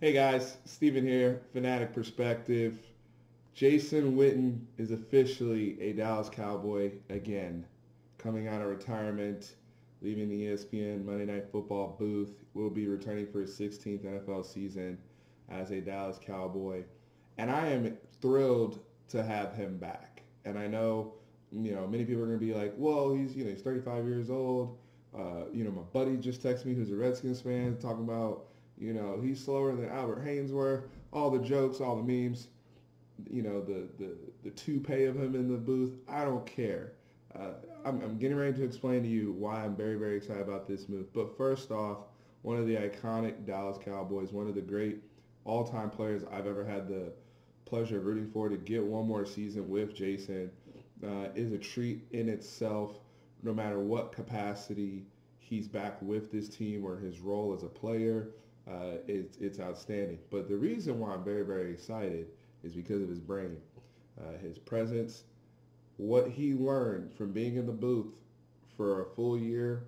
Hey guys, Steven here, Fanatic Perspective. Jason Witten is officially a Dallas Cowboy again, coming out of retirement, leaving the ESPN Monday Night Football booth. Will be returning for his 16th NFL season as a Dallas Cowboy, and I am thrilled to have him back. And I know, many people are going to be like, "Well, he's 35 years old." My buddy just texted me, who's a Redskins fan, talking about, he's slower than Albert Haynesworth. All the jokes, all the memes, the toupee of him in the booth. I don't care. I'm getting ready to explain to you why I'm very, very excited about this move. But first off, one of the iconic Dallas Cowboys, one of the great all-time players I've ever had the pleasure of rooting for, to get one more season with Jason is a treat in itself, no matter what capacity he's back with this team or his role as a player. It's outstanding. But the reason why I'm very, very excited is because of his brain, his presence, what he learned from being in the booth for a full year,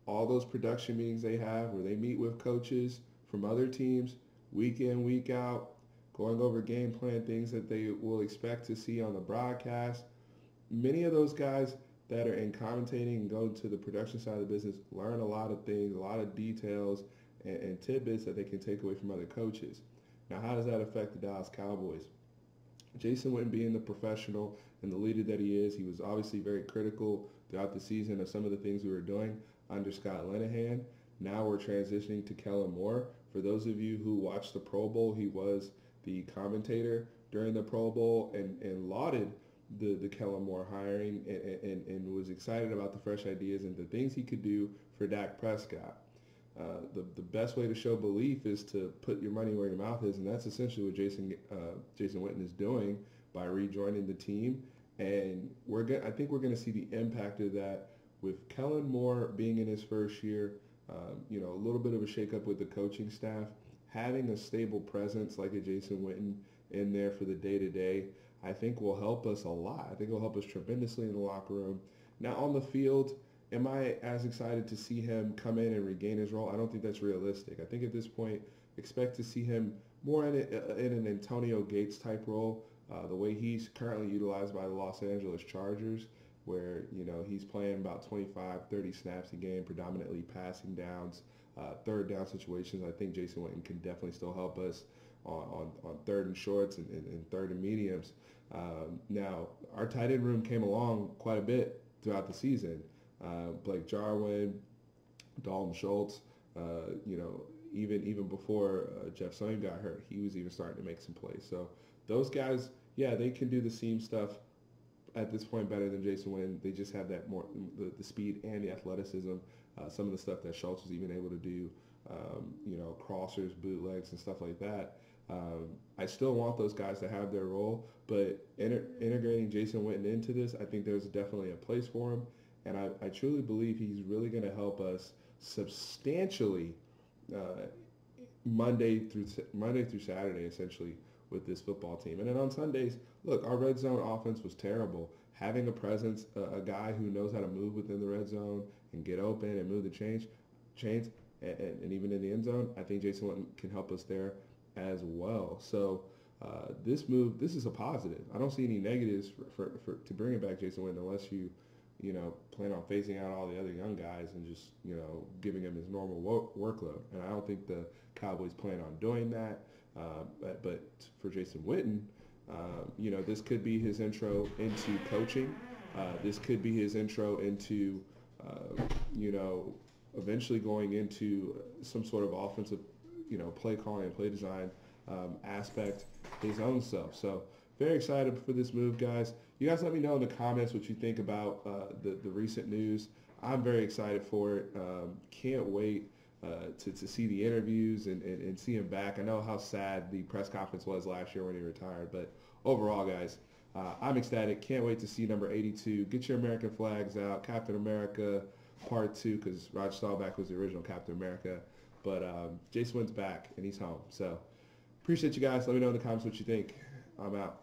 all those production meetings they have where they meet with coaches from other teams week in, week out, going over game plan, things that they will expect to see on the broadcast. Many of those guys that are in commentating and go to the production side of the business learn a lot of things, a lot of details and tidbits that they can take away from other coaches. Now, how does that affect the Dallas Cowboys? Jason Witten, being the professional and the leader that he is, he was obviously very critical throughout the season of some of the things we were doing under Scott Linehan. Now we're transitioning to Kellen Moore. For those of you who watched the Pro Bowl, he was the commentator during the Pro Bowl and lauded the Kellen Moore hiring and was excited about the fresh ideas and the things he could do for Dak Prescott. The best way to show belief is to put your money where your mouth is, and that's essentially what Jason Witten is doing by rejoining the team. And I think we're going to see the impact of that with Kellen Moore being in his first year. A little bit of a shakeup with the coaching staff, having a stable presence like a Jason Witten in there for the day-to-day, I think will help us a lot. I think it will help us tremendously in the locker room. Now on the field, am I as excited to see him come in and regain his role? I don't think that's realistic. I think at this point, expect to see him more in an Antonio Gates type role, the way he's currently utilized by the Los Angeles Chargers, where he's playing about 25, 30 snaps a game, predominantly passing downs, third down situations. I think Jason Witten can definitely still help us on third and shorts and third and mediums. Now, our tight end room came along quite a bit throughout the season. Blake Jarwin, Dalton Schultz, even before Jeff Swain got hurt, he was even starting to make some plays. So those guys, yeah, they can do the seam stuff at this point better than Jason Witten. They just have that more the speed and the athleticism. Some of the stuff that Schultz was even able to do, crossers, bootlegs, and stuff like that. I still want those guys to have their role, but integrating Jason Witten into this, I think there's definitely a place for him. And I truly believe he's really going to help us substantially Monday through Saturday, essentially, with this football team. And then on Sundays, look, our red zone offense was terrible. Having a presence, a guy who knows how to move within the red zone and get open and move the chains, and even in the end zone, I think Jason Witten can help us there as well. So this is a positive. I don't see any negatives for to bringing back Jason Witten unless you plan on phasing out all the other young guys and just, giving him his normal workload. And I don't think the Cowboys plan on doing that. But for Jason Witten, this could be his intro into coaching. This could be his intro into, eventually going into some sort of offensive, play calling and play design aspect, his own self. So very excited for this move, guys. You guys let me know in the comments what you think about the recent news. I'm very excited for it. Can't wait to see the interviews and see him back. I know how sad the press conference was last year when he retired, but overall, guys, I'm ecstatic. Can't wait to see number 82. Get your American flags out. Captain America Part 2, because Roger Staubach was the original Captain America. But Jason Witten's back, and he's home. So appreciate you guys. Let me know in the comments what you think. I'm out.